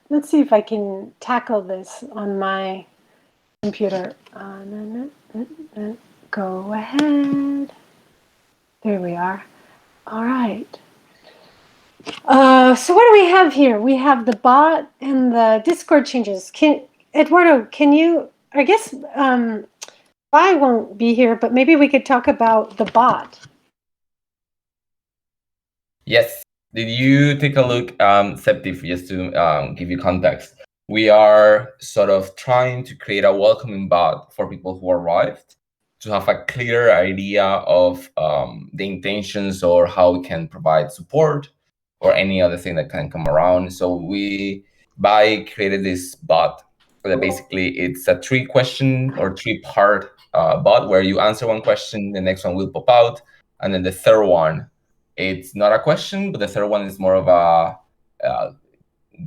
let's see if I can tackle this on my computer. Go ahead. There we are. All right. So what do we have here? We have the bot and the Discord changes. Eduardo, can you, I guess I won't be here, but maybe we could talk about the bot. Yes. Did you take a look, Septif, just to give you context? We are sort of trying to create a welcoming bot for people who arrived to have a clear idea of the intentions or how we can provide support or any other thing that can come around. So we created this bot that basically it's a 3-question or 3-part bot where you answer one question, the next one will pop out, and then the third one, it's not a question, but the third one is more of a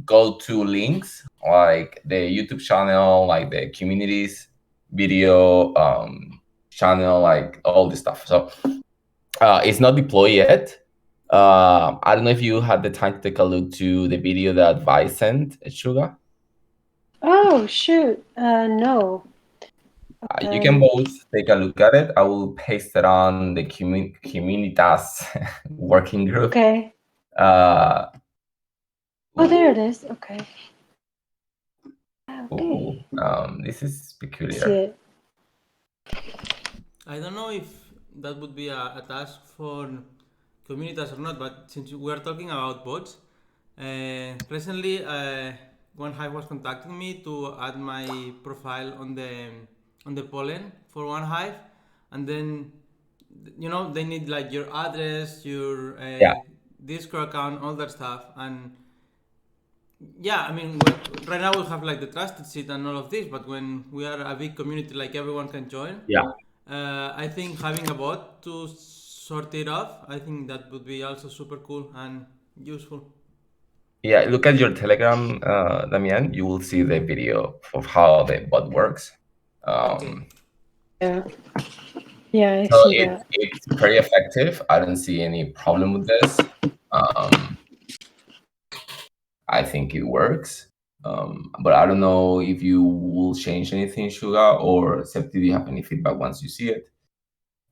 go-to links, like the YouTube channel, like the communities video channel, like all this stuff. So it's not deployed yet. I don't know if you had the time to take a look to the video that Vi sent, Suga. Oh, shoot. No. You can both take a look at it. I will paste it on the Communitas working group. Okay. Oh, there it is. Okay. Ooh, this is peculiar. See it. I don't know if that would be a task for Communitas or not, but since we are talking about bots, recently one hive was contacting me to add my profile on the pollen for one hive, and then they need like your address, your Discord account, all that stuff, and yeah, I mean, right now we have like the trusted seed and all of this, but when we are a big community, like everyone can join. Yeah. I think having a bot to sort it off, I think that would be also super cool and useful. Yeah, look at your Telegram, Damian. You will see the video of how the bot works. Okay. Yeah, I so see that. It's very effective. I don't see any problem with this. I think it works. But I don't know if you will change anything, Suga, or Septi, do you have any feedback once you see it?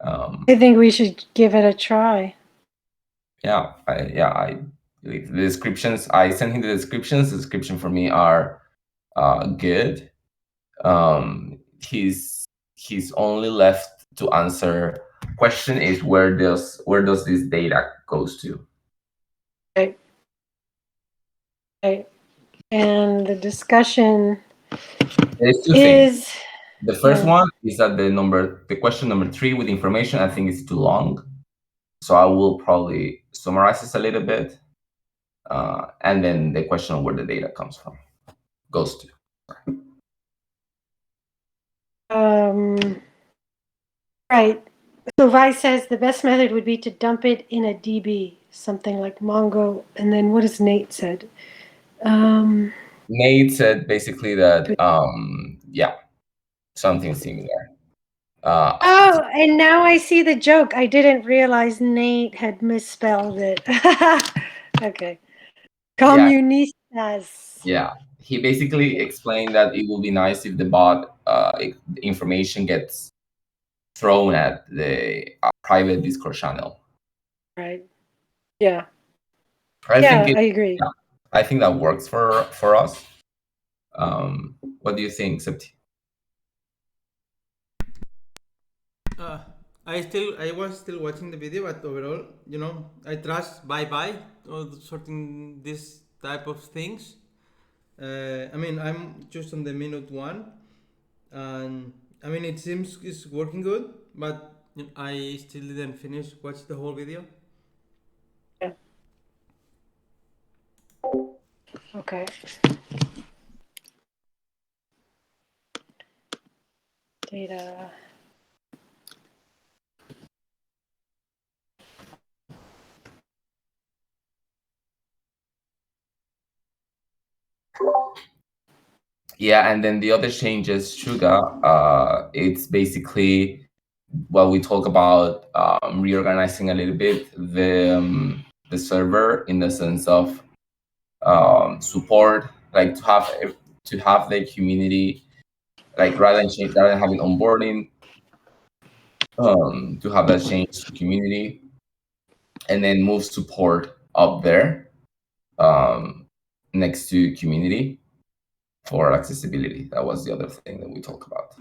I think we should give it a try. Yeah, I the descriptions, I sent him the descriptions. The description for me are good. He's only left to answer question is where does this data goes to? Right. Right. And the discussion There's two things. The first one is that the question number 3 with information, I think is too long. So I will probably summarize this a little bit. And then the question of where the data goes to. Right. So Vi says the best method would be to dump it in a DB, something like Mongo. And then what has Nate said? Nate said basically that, something similar. And now I see the joke. I didn't realize Nate had misspelled it. Okay. Communistas. Yeah. He basically explained that it will be nice if the bot information gets thrown at the private Discord channel. Right. Yeah. I agree. Yeah, I think that works for us. What do you think, Septi? I was still watching the video, but overall, I trust bye sorting this type of things. I mean, I'm just on the minute 1, and I mean, it seems it's working good, but I still didn't finish watch the whole video. Yeah. Okay. Data. Yeah, and then the other changes, Suga, it's basically what we talk about, reorganizing a little bit the server in the sense of support like to have the community, like rather than having onboarding, to have that change to community, and then move support up there, next to community for accessibility. That was the other thing that we talked about.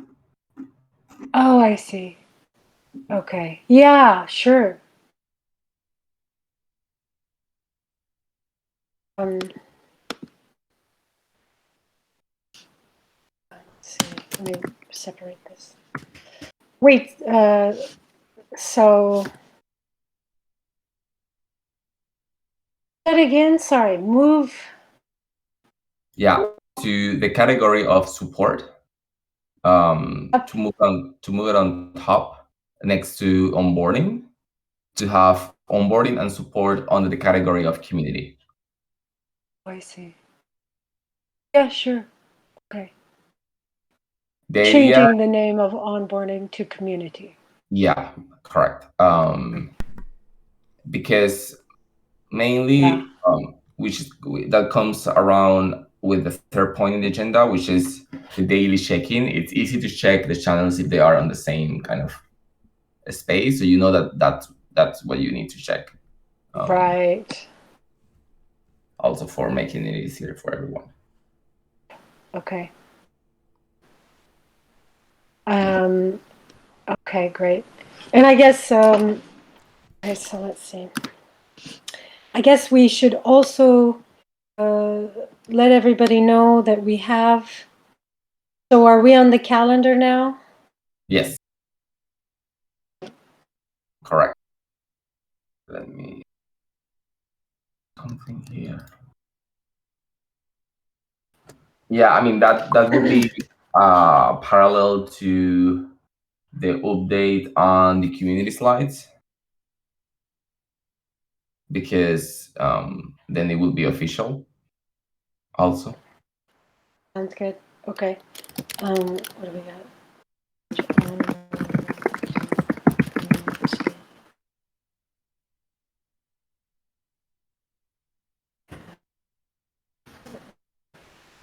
Oh, I see. Okay. Yeah, sure. Let's see. Let me separate this. Wait, so that again, sorry, move. Yeah, to the category of support, to move it on top next to onboarding, to have onboarding and support under the category of community. Oh, I see. Yeah, sure. Okay. The idea, Changing the name of onboarding to community. yeah, correct. Because mainly, Yeah. that comes around with the third point in the agenda, which is the daily check-in. It's easy to check the channels if they are on the same kind of space, so you know that's what you need to check. Right. Also for making it easier for everyone. Okay. Okay, great. And I guess, okay, so let's see. I guess we should also let everybody know that we have. So are we on the calendar now? Yes. Correct. Let me something here. Yeah, I mean that would be parallel to the update on the community slides, because then it will be official also. Sounds good. Okay. What do we got?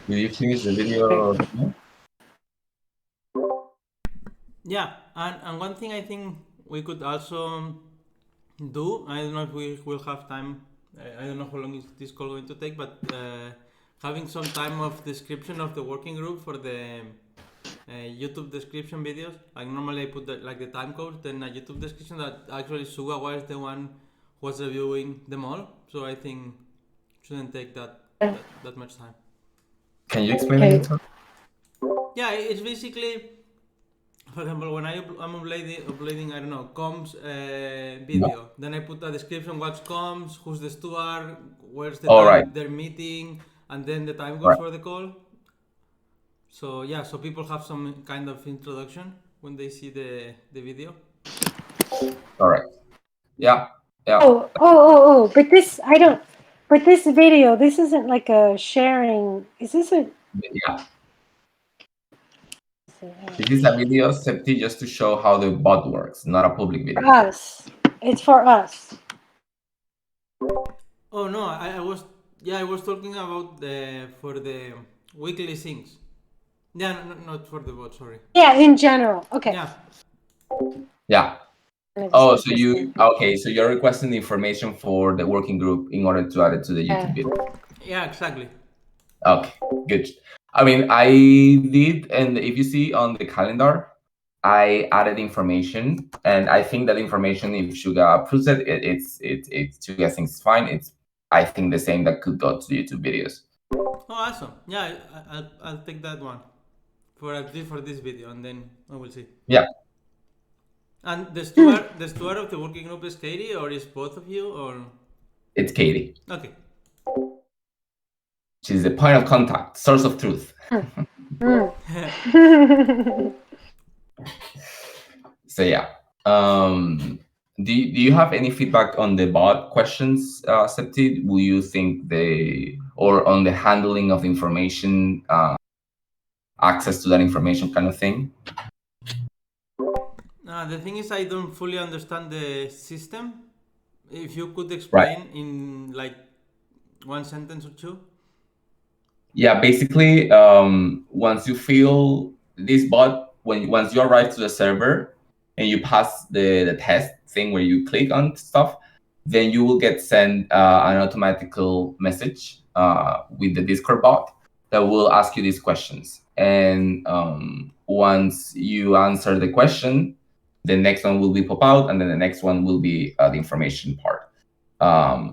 Did you finish the video? Yeah, and one thing I think we could also do, I don't know if we will have time, I don't know how long is this call going to take, but having some time of description of the working group for the YouTube description videos. Like normally I put the time code, then a YouTube description that actually Suga was the one who was reviewing them all. So I think shouldn't take that much time. Can you explain Okay. again? Yeah, it's basically, for example, when I'm uploading I don't know, comms video, then I put a description, what's comms, who's the steward, where's the All time right. they're meeting, and then the time goes Right. for the call. So yeah, so people have some kind of introduction when they see the video. Correct. Yeah. Yeah. Oh, but this, I don't, but this video, this isn't like a sharing, is this a? Yeah. This is a video, Septi, just to show how the bot works, not a public For video. us. It's for us. Oh no, I was talking about for the weekly things. Yeah, not for the bot. Sorry. Yeah, in general. Okay. Yeah. Yeah. I'm gonna just Oh, put so this in. so you're requesting the information for the working group in order to add it to the YouTube video. Yeah, exactly. Okay, good. I mean, I did, and if you see on the calendar, I added information, and I think that information, if Suga approves it, it's Suga thinks it's fine. It's, I think, the same that could go to the YouTube videos. Oh, awesome. Yeah, I'll take that one for at least for this video, and then I will see. Yeah, And the steward of the working group is Katie, or is both of you, or? it's Katie. Okay. She's the point of contact, source of truth. So yeah. Do you have any feedback on the bot questions, Septi? Will you think or on the handling of information, access to that information kind of thing? The thing is, I don't fully understand the system. If you could explain in like one sentence or two. Yeah, basically, once you fill this bot, once you arrive to the server and you pass the test thing where you click on stuff, then you will get sent an automatical message with the Discord bot that will ask you these questions. And once you answer the question, the next one will be pop out, and then the next one will be the information part.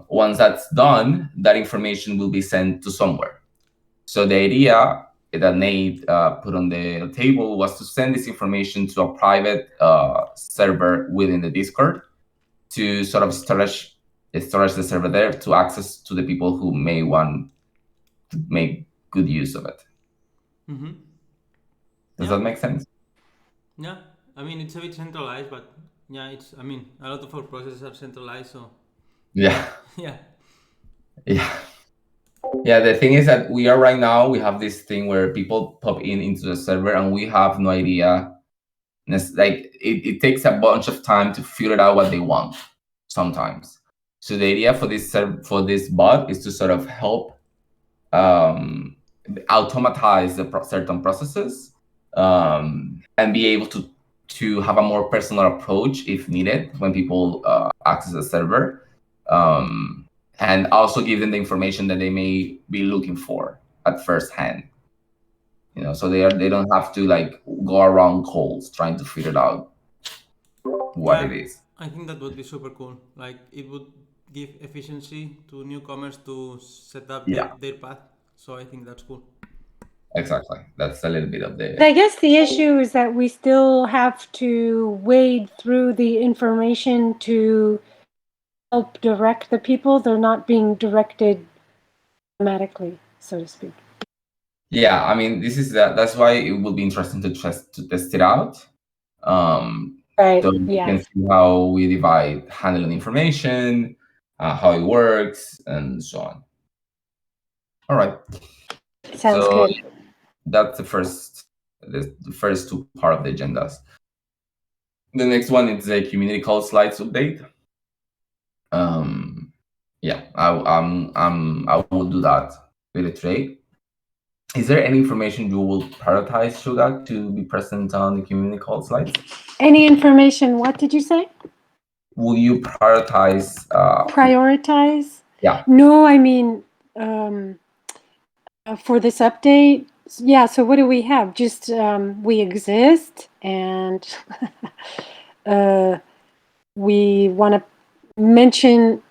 Once that's done, that information will be sent to somewhere. So the idea that Nate put on the table was to send this information to a private server within the Discord to sort of storage the server there to access to the people who may want to make good use of it. Mm-hmm. Does Yeah. that make sense? Yeah, I mean it's a bit centralized, but yeah, it's. I mean, a lot of our processes are centralized, so Yeah. yeah. Yeah. Yeah, the thing is that we have this thing where people pop into the server and we have no idea. Like it takes a bunch of time to figure out what they want sometimes. So the idea for this bot is to sort of help automatize certain processes and be able to have a more personal approach if needed when people access the server, and also give them the information that they may be looking for at first hand. So they don't have to like go around calls trying to figure out what it Yeah, is. I think that would be super cool. Like it would give efficiency to newcomers to set up Yeah, their path. So I think that's cool. exactly. That's a little bit of But the I guess the issue is that we still have to wade through the information to help direct the people. They're not being directed automatically, so to speak. yeah. I mean, that's why it will be interesting to test it out. Right. So you Yeah. can see how we divide handling information, how it works, and so on. All right. Sounds So good. that's the first two part of the agendas. The next one is the community call slides update. Yeah, I will do that later today. Is there any information you will prioritize, Suga, to be present on the community call slides? Any information? What did you say? Will you prioritize? Prioritize? Yeah. No, I mean, for this update, yeah. So what do we have? Just we exist, and we want to mention.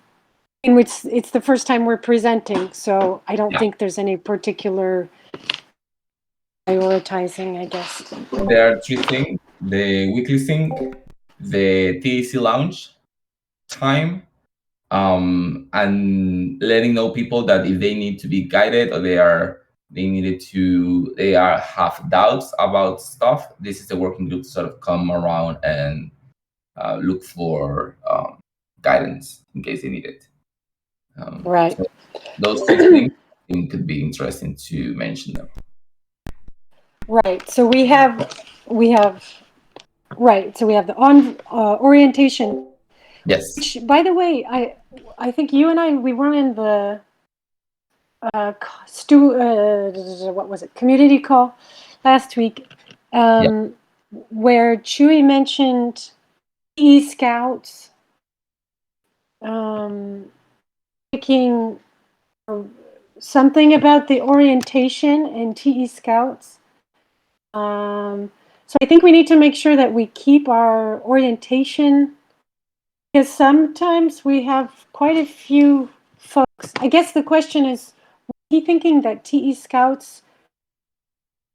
In which it's the first time we're presenting, so I don't Yeah. think there's any particular prioritizing, I guess. There are three things: the weekly sync, the TEC Lounge time, and letting know people that if they need to be guided or they have doubts about stuff, this is the working group to sort of come around and look for guidance in case they need it. Right. So those two things I think could be interesting to mention them. Right. So we have right. So we have the orientation. Yes. Which, by the way, I think you and I we were in the what was it, community call last week, where Chewy mentioned e-scouts taking something about the orientation and TE scouts. So I think we need to make sure that we keep our orientation, because sometimes we have quite a few folks. I guess the question is, was he thinking that TE scouts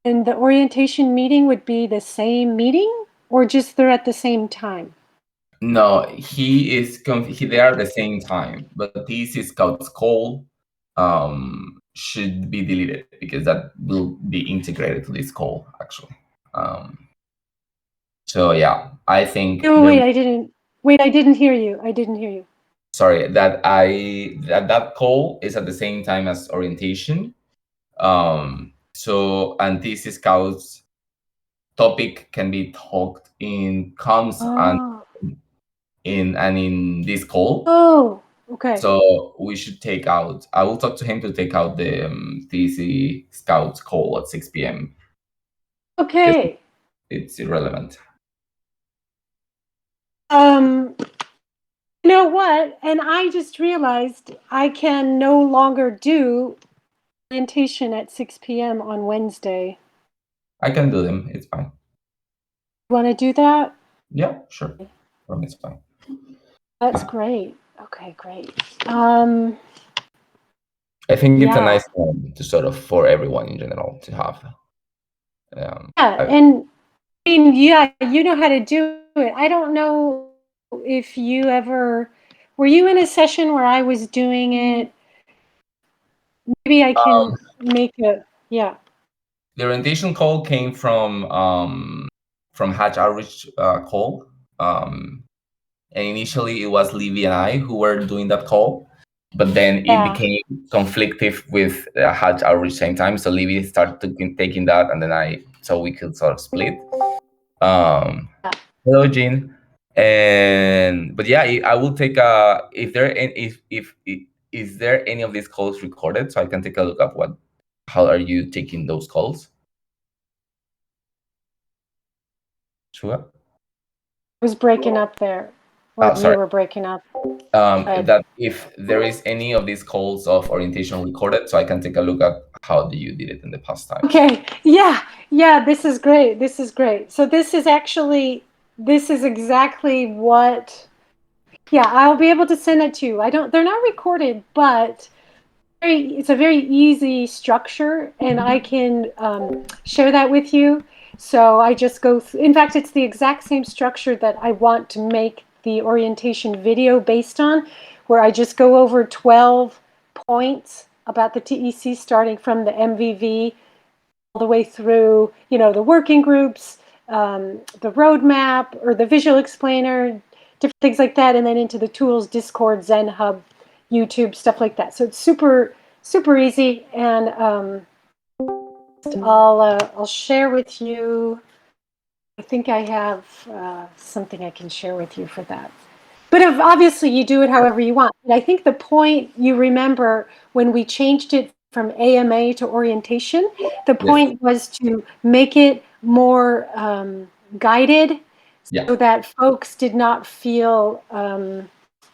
and the orientation meeting would be the same meeting, or just they're at the same time? No, he is. They are at the same time, but TEC Scouts call should be deleted because that will be integrated to this call actually. So yeah, I think. Oh wait, I didn't hear you. I didn't hear you. Sorry, that call is at the same time as orientation. So and TEC Scouts topic can be talked in comms and in this call. Oh, Okay. So we should take out. I will talk to him to take out the TC Scouts call at 6 p.m. Okay. It's irrelevant. You know what? And I just realized I can no longer do orientation at 6 p.m. on Wednesday. I can do them. It's fine. Want to do that? Yeah, sure. For me, it's fine. That's great. Okay, great. I think it's a Yeah. nice one to sort of for everyone in general to have. Yeah, and I mean, yeah, you know how to do it. I don't know if you ever were you in a session where I was doing it. Maybe I can make a yeah. The orientation call came from Hatch Outreach call. And initially it was Livy and I who were doing that call, but then it Yeah. became conflictive with Hatch Outreach same time. So Livy started taking that, and then so we could sort of split. Hello, Jean. But yeah, I will take if there if is there any of these calls recorded, so I can take a look at how are you taking those calls? Suga? Was breaking up there. Or you Sorry. were breaking up. That if there is any of these calls of orientation recorded, so I can take a look at how you did it in the past times. Okay. Yeah, this is great. This is great. So this is exactly what I'll be able to send it to you. They're not recorded, but it's a very easy structure, and I can share that with you. So I just go in fact, it's the exact same structure that I want to make the orientation video based on, where I just go over 12 points about the TEC, starting from the MVV all the way through, the working groups, the roadmap or the visual explainer, different things like that, and then into the tools, Discord, Zen Hub, YouTube, stuff like that. So it's super, super easy, and I'll share with you. I think I have something I can share with you for that. But obviously, you do it however you want. And I think the point you remember when we changed it from AMA to orientation, the point was to make it more guided, so that folks did not feel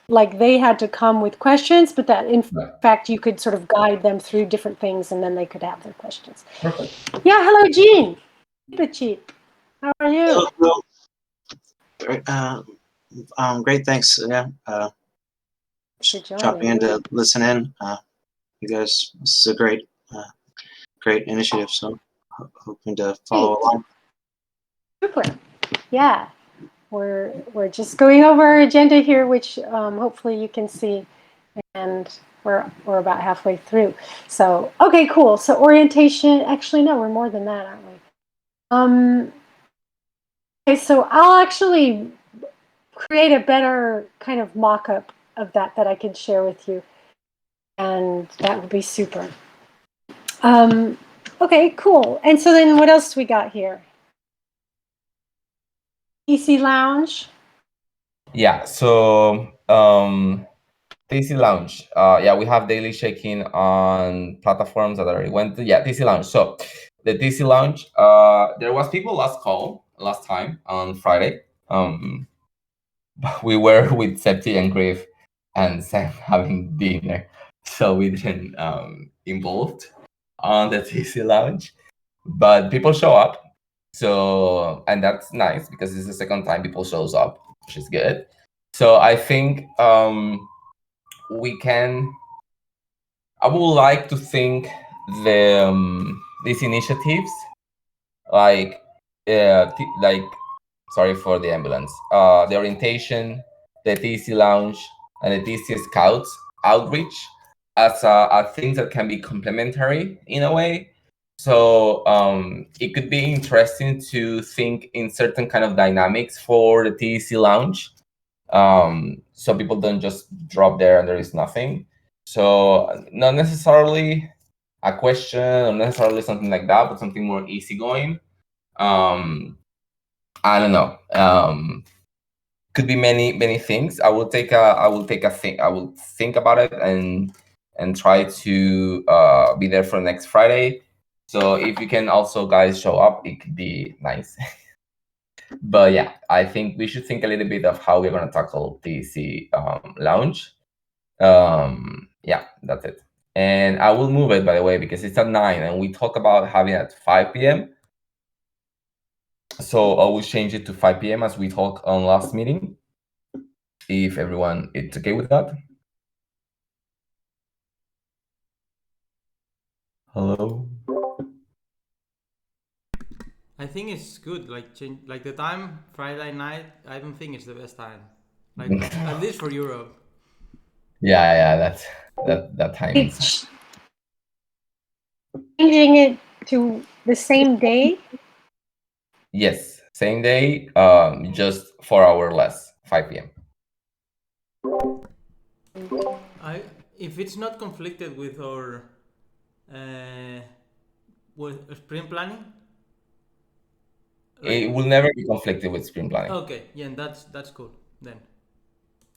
like they had to come with questions, but that in fact you could sort of guide them through different things, and then they could have their questions. Perfect. Yeah, hello, Jean. The cheap. How are you? Great, thanks. Yeah, jumping in to listen in. You guys, this is a great initiative. So hoping to follow along. Super. Yeah, we're just going over our agenda here, which hopefully you can see, and we're about halfway through. So okay, cool. So orientation. Actually, no, we're more than that, aren't we? Okay, so I'll actually create a better kind of mock-up of that I can share with you, and that would be super. Okay, cool. And so then what else we got here? TEC Lounge. Yeah, so TC Lounge. Yeah, we have daily check-in on platforms that I already went to. Yeah, TC Lounge. So the TC Lounge, there was people last time on Friday. We were with Septi and Griff and Sam having dinner, so we didn't involved on the TC Lounge. But people show up, so and that's nice because this is the second time people shows up, which is good. So I think we can. I would like to think these initiatives, like sorry for the ambulance, the orientation, the TC Lounge, and the TC Scouts outreach as things that can be complementary in a way. So it could be interesting to think in certain kind of dynamics for the TC Lounge, so people don't just drop there and there is nothing. So not necessarily a question or necessarily something like that, but something more easygoing. I don't know. could be many things. I will think about it and try to be there for next Friday. So if you can also guys show up, it could be nice. But yeah, I think we should think a little bit of how we're gonna tackle TEC Lounge. Yeah, that's it. And I will move it, by the way, because it's at 9 and we talk about having it at 5 p.m. So I will change it to 5 p.m. as we talked on last meeting. If everyone is okay with that. Hello. I think it's good. Like change, like the time Friday night. I don't think it's the best time. Like at least for Europe. Yeah, that time is. It's changing it to the same day. Yes, same day, just 4 hours less, 5 p.m. If it's not conflicted with our sprint planning. It will never be conflicted with sprint planning. Okay, yeah, that's cool then.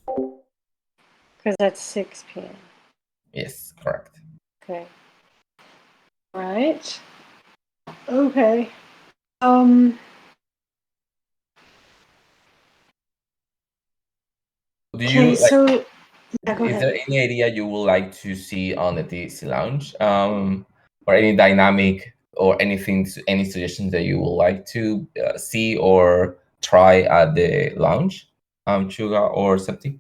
Because that's 6 p.m. Yes, correct. Okay. All right. Okay. Do Okay, you so yeah, go is ahead. there any idea you would like to see on the TEC Lounge? Or any dynamic or anything, any suggestions that you would like to see or try at the lounge, Suga or Septi?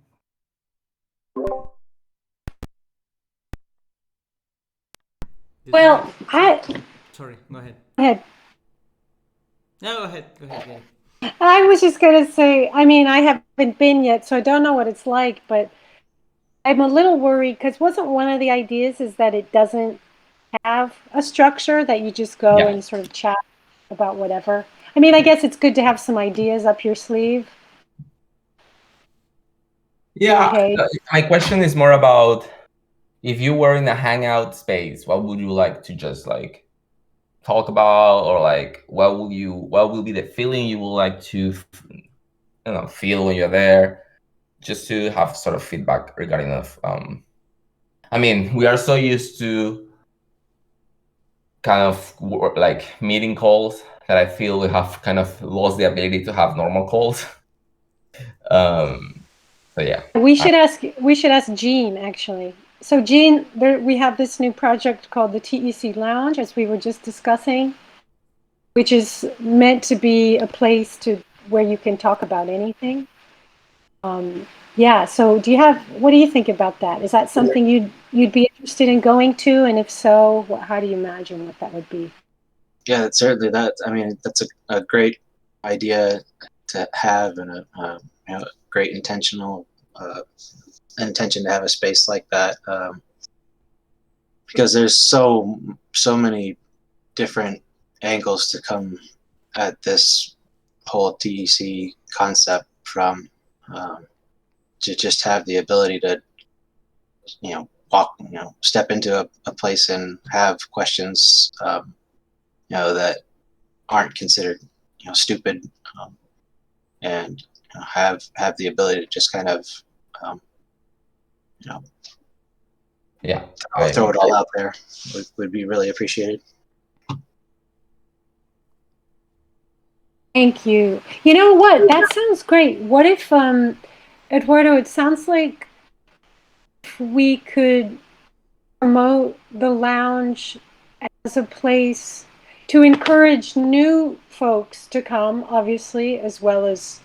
Well, Sorry, go ahead. Go ahead. No, go ahead. Go ahead. I was just going to say, I mean, I haven't been yet, so I don't know what it's like, but I'm a little worried because wasn't one of the ideas is that it doesn't have a structure, that you just go Yeah. and sort of chat about whatever? I mean, I guess it's good to have some ideas up your sleeve. Yeah. Okay. My question is more about, if you were in a hangout space, what would you like to just like talk about, or like what will be the feeling you would like to feel when you're there, just to have sort of feedback regarding of I mean, we are so used to kind of like meeting calls that I feel we have kind of lost the ability to have normal calls. So yeah, We should ask Jean, actually. So Jean, we have this new project called the TEC Lounge, as we were just discussing, which is meant to be a place where you can talk about anything. Yeah. So what do you think about that? Is that something you'd be interested in going to? And if so, how do you imagine what that would be? Yeah, certainly that. I mean, that's a great idea to have, and a great intentional intention to have a space like that, because there's so many different angles to come at this whole TEC concept from, to just have the ability to step into a place and have questions that aren't considered stupid, and have the ability to just kind of yeah, throw it all out there would be really appreciated. Thank you. You know what? That sounds great. What if, Eduardo, it sounds like we could promote the lounge as a place to encourage new folks to come, obviously, as well as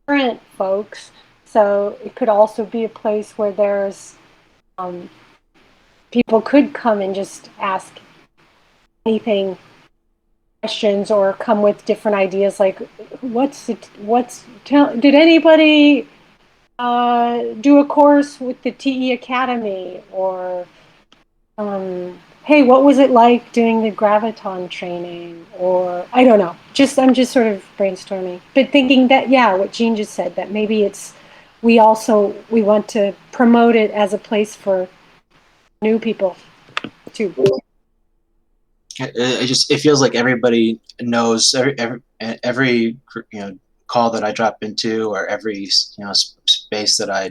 current folks. So it could also be a place where there's people could come and just ask anything, questions, or come with different ideas, like did anybody do a course with the TE Academy, or hey, what was it like doing the graviton training, or I don't know, I'm just sort of brainstorming, but thinking that, yeah, what Jean just said, that maybe we want to promote it as a place for new people too. It feels like everybody knows every call that I drop into, or every space that I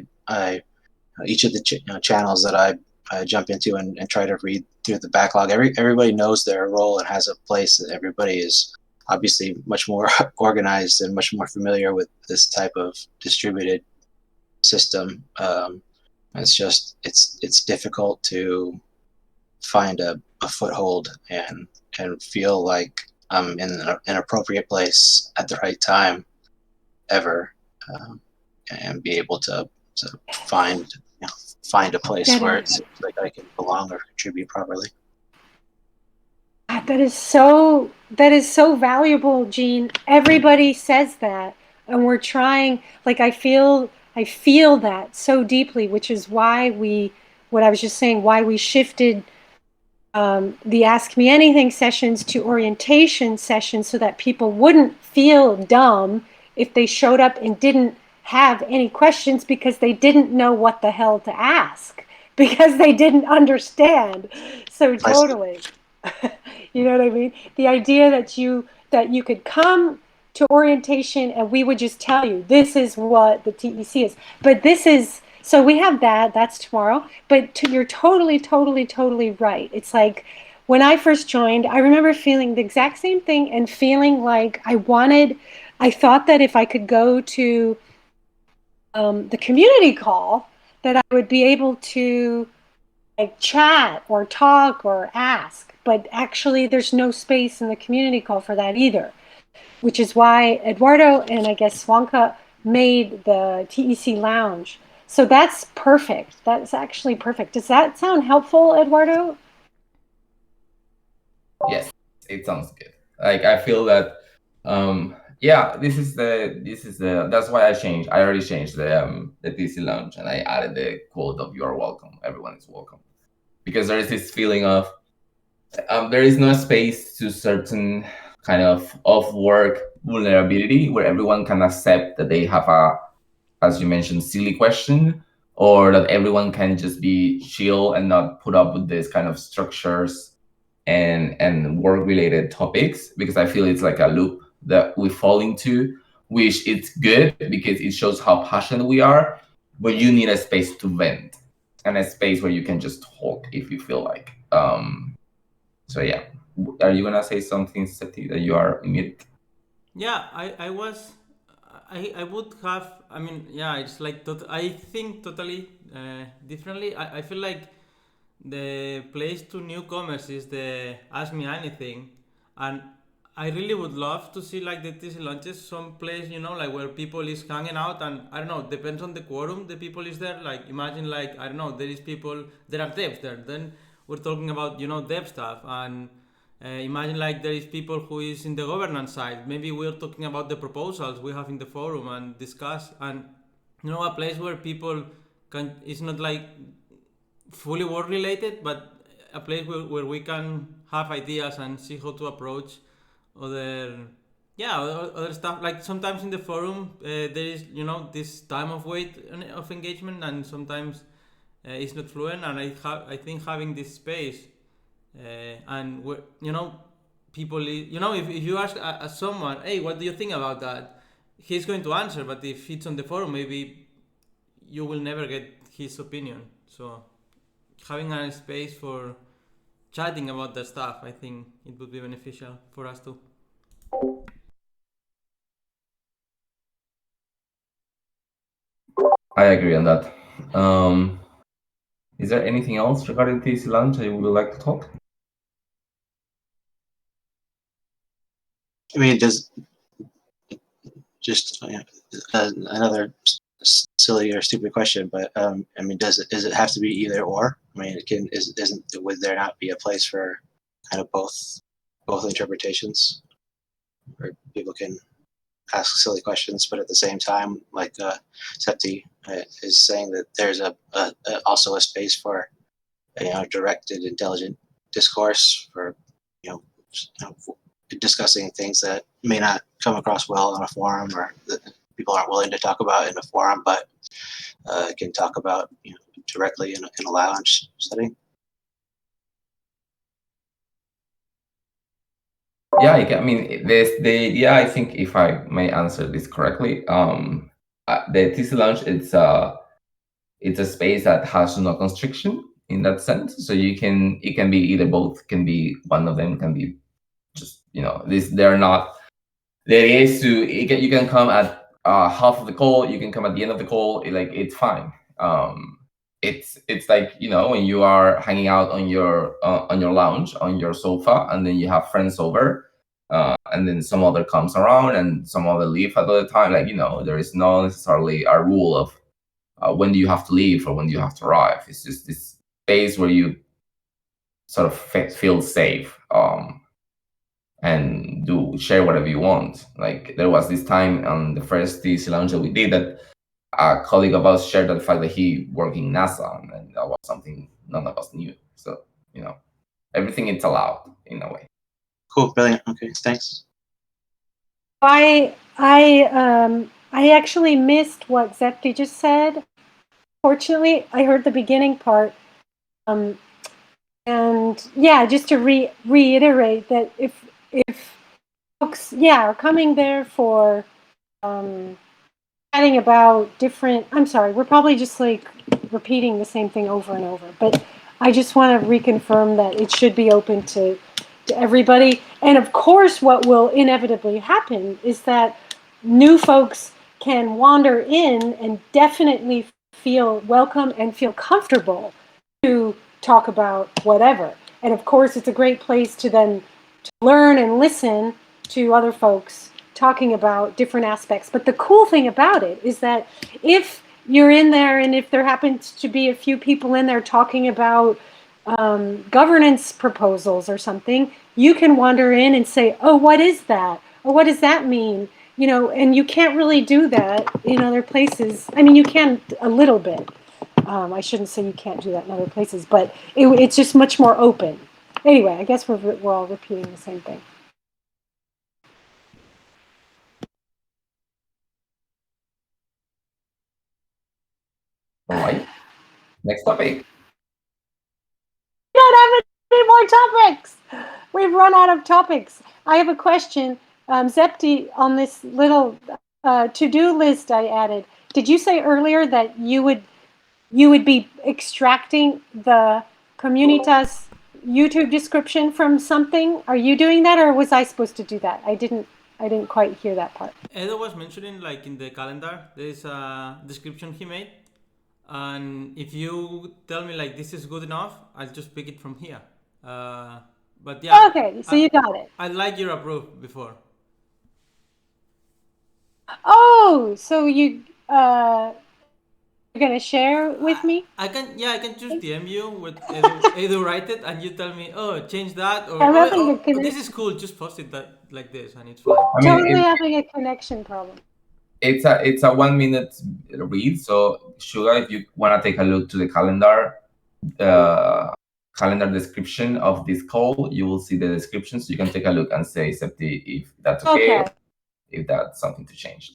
each of the channels that I jump into and try to read through the backlog. Everybody knows their role and has a place. That everybody is obviously much more organized and much more familiar with this type of distributed system. It's difficult to find a foothold and feel like I'm in an appropriate place at the right time ever, and be able to find a place where it's like I can belong or contribute properly. That is so valuable, Gene. Everybody says that, and we're trying. Like I feel that so deeply, which is why what I was just saying, why we shifted the Ask Me Anything sessions to orientation sessions, so that people wouldn't feel dumb if they showed up and didn't have any questions because they didn't know what the hell to ask, because they didn't understand. So totally. You know what I mean? The idea that you could come to orientation and we would just tell you this is what the TEC is. But this is, so we have that's tomorrow. But you're totally right. It's like when I first joined, I remember feeling the exact same thing and feeling like I thought that if I could go to the community call, that I would be able to like chat or talk or ask, but actually there's no space in the community call for that either, which is why Eduardo and I guess Swanka made the TEC Lounge. So that's perfect. That's actually perfect. Does that sound helpful, Eduardo? Yes, it sounds good. Like I feel that yeah, this is the that's why I already changed the TC Lounge, and I added the quote of "You are welcome, everyone is welcome," because there is this feeling of there is no space to certain kind of off-work vulnerability where everyone can accept that they have a, as you mentioned, silly question, or that everyone can just be chill and not put up with this kind of structures and work-related topics, because I feel it's like a loop that we fall into, which it's good because it shows how passionate we are, but you need a space to vent and a space where you can just talk if you feel like. So yeah, are you gonna say something, Seti, that you are muted? Yeah, I would have. I mean, yeah, it's like I think totally differently. I feel like the place to newcomers is the Ask Me Anything, and I really would love to see like the TC launches some place, like where people is hanging out, and I don't know, depends on the quorum the people is there. Like imagine like I don't know, there are devs there. Then we're talking about dev stuff, and imagine like there is people who is in the governance side. Maybe we're talking about the proposals we have in the forum and discuss, and a place where people can. It's not like fully work related, but a place where we can have ideas and see how to approach other other stuff. Like sometimes in the forum there is this time of wait of engagement, and sometimes it's not fluent, and I think having this space and where people if you ask someone, hey, what do you think about that, he's going to answer, but if it's on the forum, maybe you will never get his opinion. So having a space for chatting about the stuff, I think it would be beneficial for us too. I agree on that. Is there anything else regarding TC Lounge that you would like to talk? I mean, does just another silly or stupid question, but I mean, does it have to be either or? I mean, would there not be a place for kind of both interpretations, where people can ask silly questions, but at the same time, like Septi is saying, that there's also a space for directed, intelligent discourse for you know, discussing things that may not come across well on a forum, or that people aren't willing to talk about in a forum, but can talk about directly in a lounge setting. Yeah, I mean, the idea, I think, if I may answer this correctly, the TEC Lounge, it's a space that has no constriction in that sense. So it can be either both, can be one of them, can be just, they're not, the idea is you can come at half of the call, you can come at the end of the call, it's fine. It's like, when you are hanging out on your lounge, on your sofa, and then you have friends over, and then some other comes around and some other leave at the time. There is not necessarily a rule of when do you have to leave or when do you have to arrive. It's just this space where you sort of feel safe, and share whatever you want. Like, there was this time on the first TC Lounge that we did that a colleague of us shared the fact that he worked in NASA, and that was something none of us knew. So, everything is allowed in a way. Cool, brilliant. Okay, thanks. I actually missed what Zepti just said. Fortunately, I heard the beginning part. And yeah, just to reiterate that if folks, are coming there for chatting about different, I'm sorry, we're probably just like repeating the same thing over and over, but I just want to reconfirm that it should be open to everybody. And of course, what will inevitably happen is that new folks can wander in and definitely feel welcome and feel comfortable to talk about whatever. And of course, it's a great place to then learn and listen to other folks talking about different aspects. But the cool thing about it is that if you're in there and if there happens to be a few people in there talking about governance proposals or something, you can wander in and say, oh, what is that? Or what does that mean? And you can't really do that in other places. I mean, you can a little bit. I shouldn't say you can't do that in other places, but it's just much more open. Anyway, I guess we're all repeating the same thing. All right. Next topic. We don't have any more topics. We've run out of topics. I have a question. Zepti, on this little to-do list I added, did you say earlier that you would be extracting the Communitas YouTube description from something? Are you doing that, or was I supposed to do that? I didn't quite hear that part. Edo was mentioning, like, in the calendar, there is a description he made. And if you tell me, like, this is good enough, I'll just pick it from here. But yeah. Okay, so you got it. I like your approve before. Oh, so you're gonna share with me? I can just DM you with Edu write it, and you tell me, oh, change that, or I'm having a this is cool, just post it like this, and it's fine. Totally having a connection problem. It's a 1 minute read. So Suga, if you want to take a look to the calendar description of this call, you will see the description. So you can take a look and say, Septi, if that's okay. If that's something to change.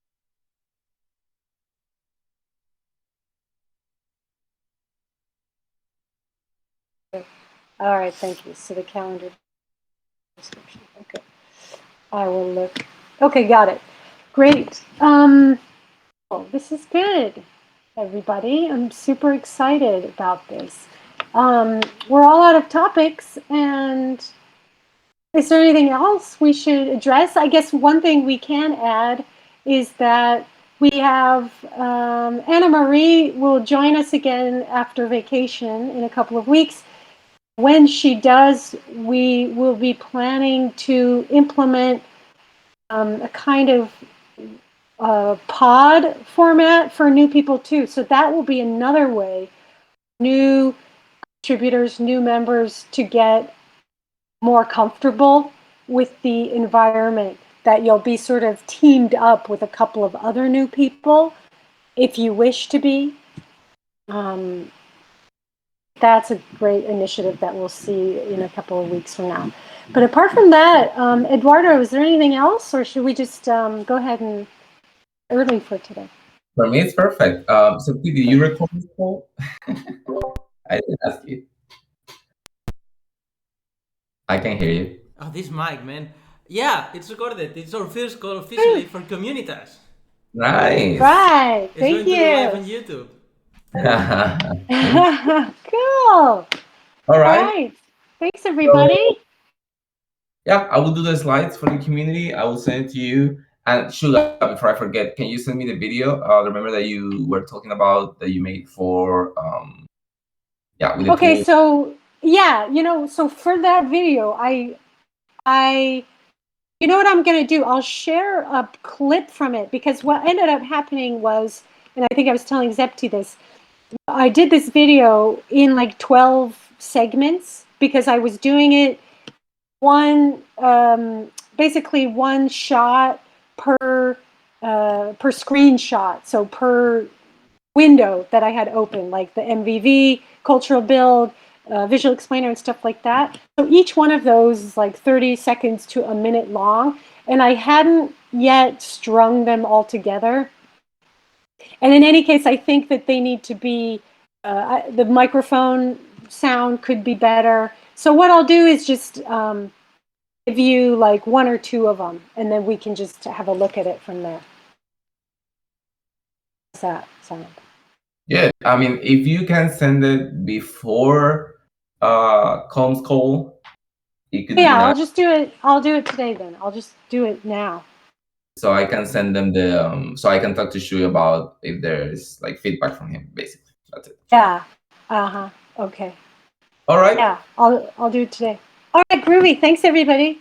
All right, thank you. So the calendar description. Okay, I will look. Okay, got it. Great. Well, this is good, everybody. I'm super excited about this. We're all out of topics, and is there anything else we should address? I guess one thing we can add is that we have Anna Marie will join us again after vacation in a couple of weeks. When she does, we will be planning to implement a kind of pod format for new people too. So that will be another way new contributors, new members to get more comfortable with the environment, that you'll be sort of teamed up with a couple of other new people if you wish to be. That's a great initiative that we'll see in a couple of weeks from now. But apart from that, Eduardo, is there anything else, or should we just go ahead and early for today? For me, it's perfect. So, did you record this call? I didn't ask you. I can hear you. Oh, this mic, man. Yeah, it's recorded. It's our first call officially for Communitas. Nice. Right. It's Thank going to be live on you. YouTube. Cool. All All right. right. Thanks, everybody. Yeah, I will do the slides for the community. I will send it to you. And Suga, before I forget, can you send me the video? Remember that you were talking about that you made for with the Okay, tool. so yeah, so for that video, you know what I'm going to do? I'll share a clip from it because what ended up happening was, and I think I was telling Zepti this, I did this video in like 12 segments because I was doing it basically one shot per screenshot. So per window that I had open, like the MVV, cultural build, visual explainer, and stuff like that. So each one of those is like 30 seconds to a minute long, and I hadn't yet strung them all together. And in any case, I think that they need to be, the microphone sound could be better. So what I'll do is just give you like one or two of them, and then we can just have a look at it from there. How's that sound? Yeah, I mean, if you can send it before comms call, it could be Yeah, I'll nice. just do it. I'll do it today then. I'll just do it now. So I can send them so I can talk to Shui about if there's like feedback from him, basically. That's it. Yeah. Okay. All right. Yeah, I'll do it today. All right, groovy. Thanks, everybody.